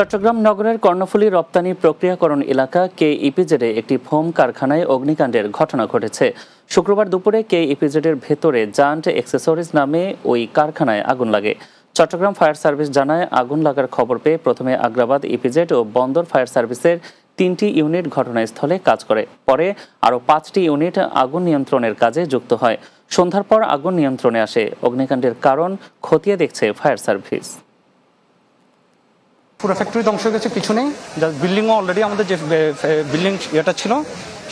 চট্টগ্রাম নগরের কর্ণফুলী রপ্তানি প্রক্রিয়াকরণ এলাকা কেইপিজেডে একটি ফোম কারখানায় অগ্নিকাণ্ডের ঘটনা ঘটেছে। শুক্রবার দুপুরে কেইপিজেডের ভেতরে জান্ট অ্যাক্সেসরিজ নামে ওই কারখানায় আগুন লাগে। চট্টগ্রাম ফায়ার সার্ভিস জানায়, আগুন লাগার খবর পেয়ে প্রথমে আগ্রাবাদ ইপিজেড ও বন্দর ফায়ার সার্ভিসের 3টি ইউনিট ঘটনাস্থলে কাজ করে। পরে আরও 5টি ইউনিট আগুন নিয়ন্ত্রণের কাজে যুক্ত হয়। সন্ধ্যার পর আগুন নিয়ন্ত্রণে আসে। অগ্নিকাণ্ডের কারণ খতিয়ে দেখছে ফায়ার সার্ভিস। পুরো ফ্যাক্টরি ধ্বংস হয়ে গেছে, কিছু নেই। জাস্ট বিল্ডিংও অলরেডি আমাদের যে বিল্ডিং এটা ছিল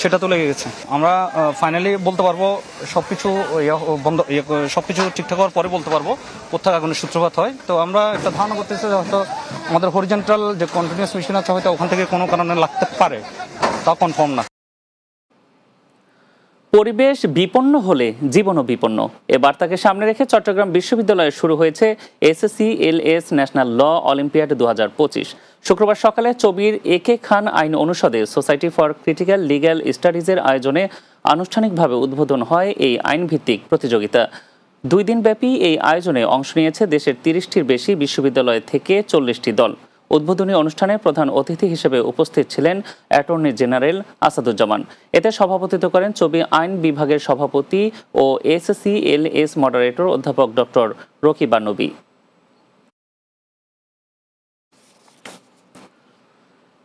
সেটা তো লেগে গেছে। আমরা ফাইনালি বলতে পারবো সবকিছু বন্ধ, সবকিছু ঠিকঠাক হওয়ার পরে বলতে পারবো কোথায় আগুনের সূত্রপাত হয়। তো আমরা একটা ধারণা করতেছি হয়তো আমাদের হরিজেন্টাল যে কন্টিনিউয়াস মেশিন আছে হয়তো ওখান থেকে কোনো কারণে লাগতে পারে, তা কনফার্ম না। পরিবেশ বিপন্ন হলে জীবনও বিপন্ন, এ বার্তাকে সামনে রেখে চট্টগ্রাম বিশ্ববিদ্যালয়ে শুরু হয়েছে SSC/LS ন্যাশনাল ল অলিম্পিয়াড 2025। শুক্রবার সকালে চবির একে খান আইন অনুষদে সোসাইটি ফর ক্রিটিক্যাল লিগ্যাল স্টাডিজের আয়োজনে আনুষ্ঠানিকভাবে উদ্বোধন হয় এই আইনভিত্তিক প্রতিযোগিতা। 2 দিনব্যাপী এই আয়োজনে অংশ নিয়েছে দেশের 30টির বেশি বিশ্ববিদ্যালয় থেকে 40টি দল। উদ্বোধনী অনুষ্ঠানে প্রধান অতিথি হিসেবে উপস্থিত ছিলেন অ্যাটর্নি জেনারেল আসাদুজ্জামান। এতে সভাপতিত্ব করেন চবি আইন বিভাগের সভাপতি ও SSC/LS মডারেটর অধ্যাপক ডক্টর রকিবা নবী।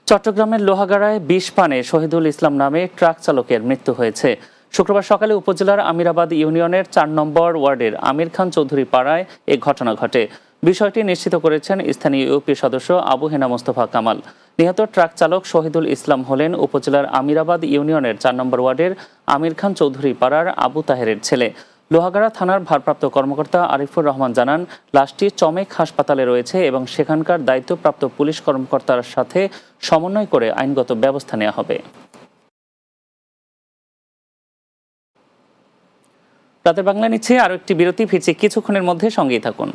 চট্টগ্রামের লোহাগাড়ায় বিষ পানে শহীদুল ইসলাম নামে ট্রাক চালকের মৃত্যু হয়েছে। শুক্রবার সকালে উপজেলার আমিরাবাদ ইউনিয়নের 4 নম্বর ওয়ার্ডের আমির খান চৌধুরী পাড়ায় এ ঘটনা ঘটে। বিষয়টি নিশ্চিত করেছেন স্থানীয় ইউপি সদস্য আবু হেনা মোস্তফা কামাল। নিহত ট্রাক চালক শহীদুল ইসলাম হলেন উপজেলার আমিরাবাদ ইউনিয়নের 4 নম্বর ওয়ার্ডের আমির খান চৌধুরী পাড়ার আবু তাহেরের ছেলে। লোহাগাড়া থানার ভারপ্রাপ্ত কর্মকর্তা আরিফুর রহমান জানান, লাশটি চমেক হাসপাতালে রয়েছে এবং সেখানকার দায়িত্বপ্রাপ্ত পুলিশ কর্মকর্তার সাথে সমন্বয় করে আইনগত ব্যবস্থা নেওয়া হবে। রাতের বাংলা নিচ্ছে আরও একটি বিরতি, ফিরছি কিছুক্ষণের মধ্যে, সঙ্গেই থাকুন।